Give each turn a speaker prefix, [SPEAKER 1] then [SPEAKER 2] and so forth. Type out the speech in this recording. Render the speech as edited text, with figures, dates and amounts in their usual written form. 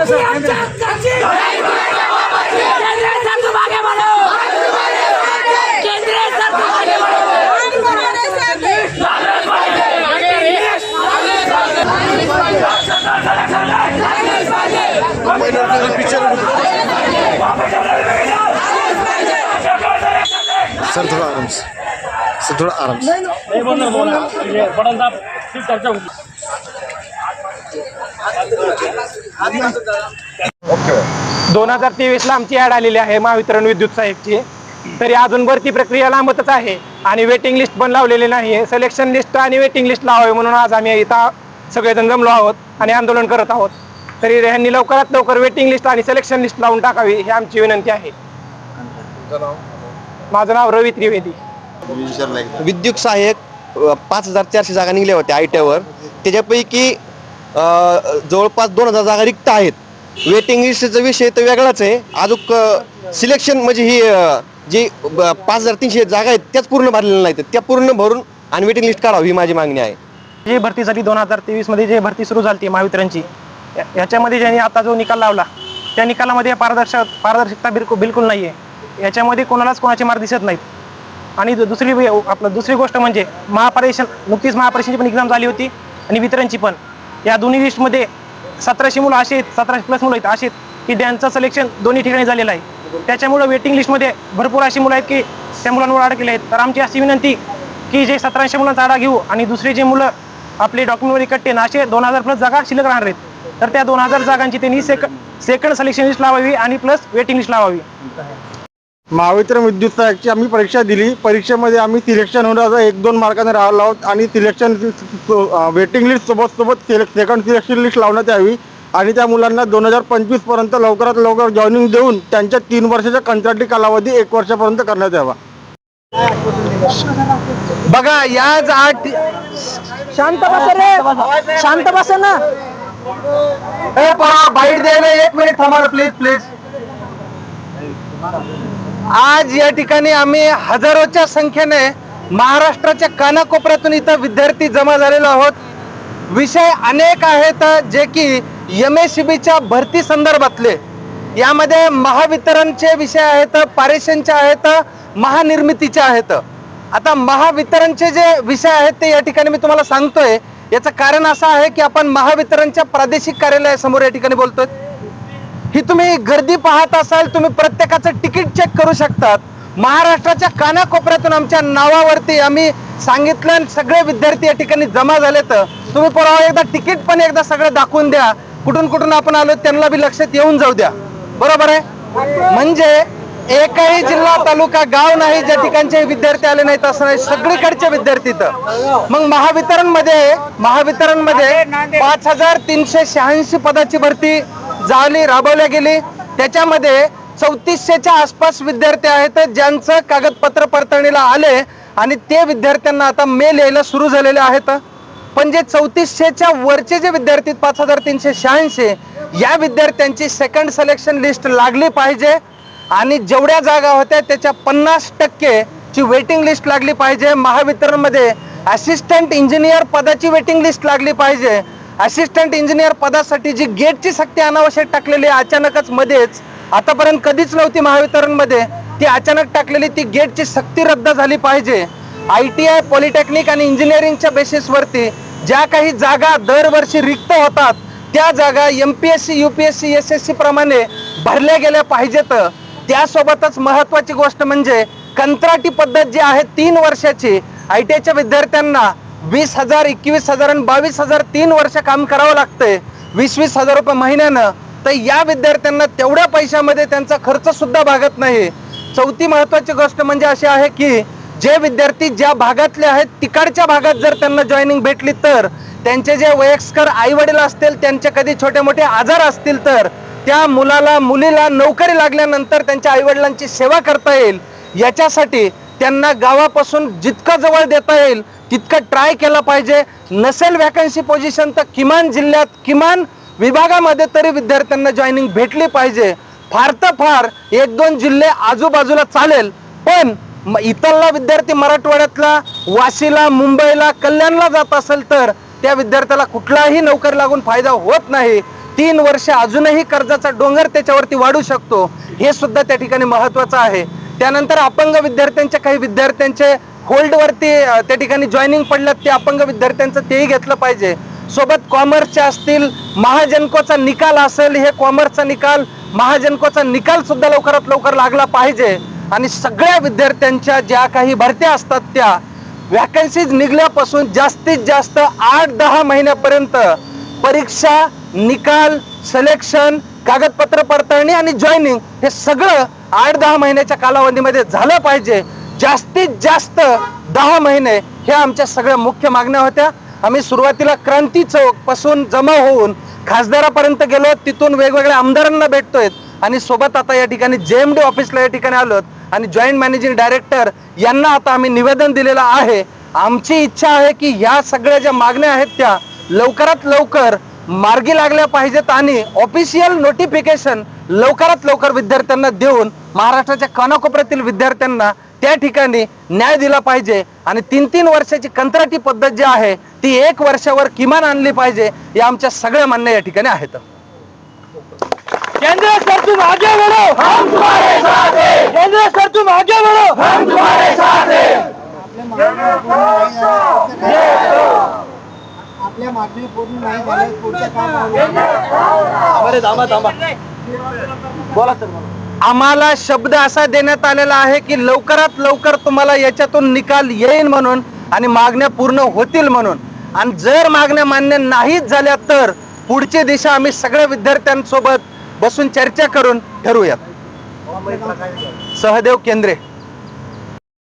[SPEAKER 1] Sir थोड़ा आराम से, sir थोड़ा आराम से।
[SPEAKER 2] नहीं बोलना बड़ा फिर चर्चा होगी।
[SPEAKER 3] 2023 ला आमची ॲड आलेली आहे महावितरण विद्युत सहाय्यकची. तरी अजून भरती प्रक्रिया लांबतच आहे आणि वेटिंग लिस्ट पण लावलेली नाही आहे. सिलेक्शन लिस्ट आणि वेटिंग लिस्ट लावावी म्हणून आज आम्ही इथं सगळेजण जमलो आहोत आणि आंदोलन करत आहोत. तरी यांनी लवकरात लवकर वेटिंग लिस्ट आणि सिलेक्शन लिस्ट लावून टाकावी ही आमची विनंती आहे. माझं नाव रवी त्रिवेदी.
[SPEAKER 4] विद्युत सहाय्यक 5400 जागा निघल्या होत्या आयटीवर. त्याच्यापैकी जवळपास 2000 जागा रिक्त आहेत. वेटिंग लिस्टचा विषय तर वेगळाच आहे. अजून सिलेक्शन म्हणजे ही जी 5300 जागा आहेत त्याच पूर्ण भरलेल्या नाहीत. त्या पूर्ण भरून आणि वेटिंग लिस्ट काढावी ही माझी मागणी आहे.
[SPEAKER 3] जी भरती झाली 2023 मध्ये जे भरती सुरू झाली महावितरणची, याच्यामध्ये ज्यांनी आता जो निकाल लावला त्या निकालामध्ये पारदर्शकता बिलकुल नाही आहे. याच्यामध्ये कोणालाच कोणाचे मार्क दिसत नाहीत. आणि दुसरी गोष्ट म्हणजे नुकतीच महापरीक्षेची पण एक्झाम झाली होती आणि वितरणची पण. या दोन्ही लिस्टमध्ये 1700 मुलं असे आहेत, 1700+ मुलं आहेत असे आहेत की ज्यांचं सिलेक्शन दोन्ही ठिकाणी झालेलं आहे. त्याच्यामुळं वेटिंग लिस्टमध्ये भरपूर अशी मुलं आहेत की त्या मुलांवर अडकले आहेत. तर आमची अशी विनंती की जे 1700 मुलांचा आढा घेऊ आणि दुसरे जे मुलं आपले डॉक्युमेंटवर इकट्टे ना असे 2000+ जागा शिल्लक राहणार आहेत. तर त्या 2000 जागांची त्यांनी सेकंड सिलेक्शन लिस्ट लावावी आणि प्लस वेटिंग लिस्ट लावावी.
[SPEAKER 5] महावितरण विद्युत सहाय्यकची आम्ही परीक्षा दिली. परीक्षेमध्ये आम्ही सिलेक्शन होण्याचा 1-2 मार्काने राहिलो आहोत आणि सिलेक्शन वेटिंग लिस्ट सोबत सेकंड सिलेक्शन लिस्ट लावण्यात यावी आणि त्या मुलांना 2025 पर्यंत लवकरात लवकर जॉईनिंग देऊन त्यांच्या 3 वर्षाचा कंत्राटी कालावधी 1 वर्षापर्यंत करण्यात यावा.
[SPEAKER 3] बघा याच शांत बस ना.
[SPEAKER 4] बाईट द्यायला 1 मिनिट थांबा प्लीज.
[SPEAKER 3] आज या ठिकाणी आम्ही हजारोच्या संख्येने महाराष्ट्राच्या कानाकोपऱ्यातून इथं विद्यार्थी जमा झालेलो आहोत. विषय अनेक आहेत जे की MSCBच्या भरती संदर्भातले. यामध्ये महावितरणचे विषय आहेत, पारेषणचे आहेत, महानिर्मितीचे आहेत. आता महावितरणचे जे विषय आहेत ते या ठिकाणी मी तुम्हाला सांगतोय. याचं कारण असं आहे की आपण महावितरणच्या प्रादेशिक कार्यालयासमोर या ठिकाणी बोलतोय. ही तुम्ही गर्दी पाहत असाल, तुम्ही प्रत्येकाचं तिकीट चेक करू शकतात. महाराष्ट्राच्या कानाकोपऱ्यातून आमच्या नावावरती आम्ही सांगितलं, सगळे विद्यार्थी या ठिकाणी जमा झाले. तर तुम्ही परवा एकदा तिकीट पण एकदा सगळं दाखवून द्या. कुठून आपण आलो त्यांना बी लक्षात येऊन जाऊ द्या. बरोबर आहे. म्हणजे एकही जिल्हा तालुका गाव नाही ज्या ठिकाणचे विद्यार्थी आले नाहीत असं नाही, सगळीकडचे विद्यार्थी. तर मग महावितरण मध्ये 5386 पदाची भरती राबवल्या गेली. त्याच्यामध्ये 3400च्या आसपास विद्यार्थी आहेत ज्यांचं कागदपत्र पडताळणीला आले आणि ते विद्यार्थ्यांना आता मेल यायला सुरू झालेले आहेत. पण जे 3400च्या वरचे जे विद्यार्थी 5386 या विद्यार्थ्यांची सेकंड सिलेक्शन लिस्ट लागली पाहिजे आणि जेवढ्या जागा होत्या त्याच्या 50% ची वेटिंग लिस्ट लागली पाहिजे. महावितरणमध्ये असिस्टंट इंजिनियर पदाची वेटिंग लिस्ट लागली पाहिजे. असिस्टंट इंजिनियर पदासाठी जी गेटची सक्ती अनावश्यक टाकलेली अचानकच मध्येच, आतापर्यंत कधीच नव्हती महावितरणमध्ये, ती अचानक टाकलेली ती गेटची सक्ती रद्द झाली पाहिजे. ITI, पॉलिटेक्निक आणि इंजिनिअरिंगच्या बेसिसवरती ज्या काही जागा दरवर्षी रिक्त होतात त्या जागा MPSC, UPSC, SSC प्रमाणे भरल्या गेल्या पाहिजेत. त्यासोबतच महत्वाची गोष्ट म्हणजे कंत्राटी पद्धत जी आहे 3 वर्षाची, ITIच्या विद्यार्थ्यांना 20,000, 21,000 आणि 22,000 3 वर्ष काम करावं लागतंय 20,000 रुपये महिन्यानं. तर या विद्यार्थ्यांना तेवढ्या पैशामध्ये त्यांचा खर्च सुद्धा भागत नाही. चौथी महत्वाची गोष्ट म्हणजे अशी आहे की जे विद्यार्थी ज्या भागातले आहेत तिकडच्या भागात जर त्यांना जॉईनिंग भेटली तर त्यांचे जे वयस्कर आई वडील असतील, त्यांचे कधी छोटे मोठे आजार असतील तर त्या मुलीला नोकरी लागल्यानंतर त्यांच्या आई वडिलांची सेवा करता येईल. याच्यासाठी त्यांना गावापासून जितकं जवळ देता येईल तितकं ट्राय केलं पाहिजे. नसेल वॅकन्सी पोझिशन तर किमान जिल्ह्यात, किमान विभागामध्ये तरी विद्यार्थ्यांना जॉईनिंग भेटली पाहिजे. फार तर फार 1-2 जिल्हे आजूबाजूला चालेल, पण इतरला विद्यार्थी मराठवाड्यातला वाशीला, मुंबईला, कल्याणला जात असेल तर त्या विद्यार्थ्याला कुठलाही नोकरी लागून फायदा होत नाही. 3 वर्ष अजूनही कर्जाचा डोंगर त्याच्यावरती वाढू शकतो, हे सुद्धा त्या ठिकाणी महत्वाचं आहे. त्यानंतर अपंग विद्यार्थ्यांच्या काही विद्यार्थ्यांचे होल्डवरती त्या ठिकाणी जॉईनिंग पडलं, ते अपंग विद्यार्थ्यांचं तेही घेतलं पाहिजे. सोबत कॉमर्सचे असतील, महाजनकोचा निकाल असेल, हे कॉमर्सचा निकाल, महाजनकोचा निकाल सुद्धा लवकरात लवकर लागला पाहिजे. आणि सगळ्या विद्यार्थ्यांच्या ज्या काही भरत्या असतात त्या वॅकन्सीज निघल्यापासून जास्तीत जास्त 8-10 महिन्यापर्यंत परीक्षा, निकाल, सिलेक्शन, कागदपत्र पडताळणी आणि जॉईनिंग हे सगळं 8-10 महिन्याच्या कालावधीमध्ये झालं पाहिजे. जास्तीत जास्त 10 महिने हे आमच्या सगळ्या मुख्य मागण्या होत्या. आम्ही सुरुवातीला क्रांती चौक पासून जमा होऊन खासदारापर्यंत गेलो, तिथून वेगवेगळ्या आमदारांना भेटतोय आणि सोबत आता या ठिकाणी JMD ऑफिसला या ठिकाणी आलोत आणि जॉईंट मॅनेजिंग डायरेक्टर यांना आता आम्ही निवेदन दिलेलं आहे. आमची इच्छा आहे की ह्या सगळ्या ज्या मागण्या आहेत त्या लवकरात लवकर मार्गी लागल्या पाहिजेत आणि ऑफिशियल नोटिफिकेशन लवकरात लवकर विद्यार्थ्यांना देऊन महाराष्ट्राच्या कानाकोपऱ्यातील विद्यार्थ्यांना त्या ठिकाणी न्याय दिला पाहिजे. आणि 3-3 वर्षाची कंत्राटी पद्धत जी आहे ती 1 वर्षावर किमान आणली पाहिजे, या आमच्या सगळ्या मान्य या ठिकाणी आहेत.
[SPEAKER 2] केंद्र सर तुम आगे बढ़ो, हम तुम्हारे साथ हैं. केंद्र सर तुम आगे बढ़ो, हम तुम्हारे साथ हैं.
[SPEAKER 6] आपल्या मागणी पूर्ण नाही झाल्या, पुढच्या काय
[SPEAKER 2] बोला सर.
[SPEAKER 3] आम्हाला शब्द असा देण्यात आलेला आहे की लवकरात लवकर तुम्हाला याच्यातून निकाल येईल म्हणून आणि मागण्या पूर्ण होतील म्हणून. आणि जर मागण्या मान्य नाहीच झाल्या तर पुढची दिशा आम्ही सगळ्या विद्यार्थ्यांसोबत बसून चर्चा करून ठरवूयात. सहदेव केंद्रे.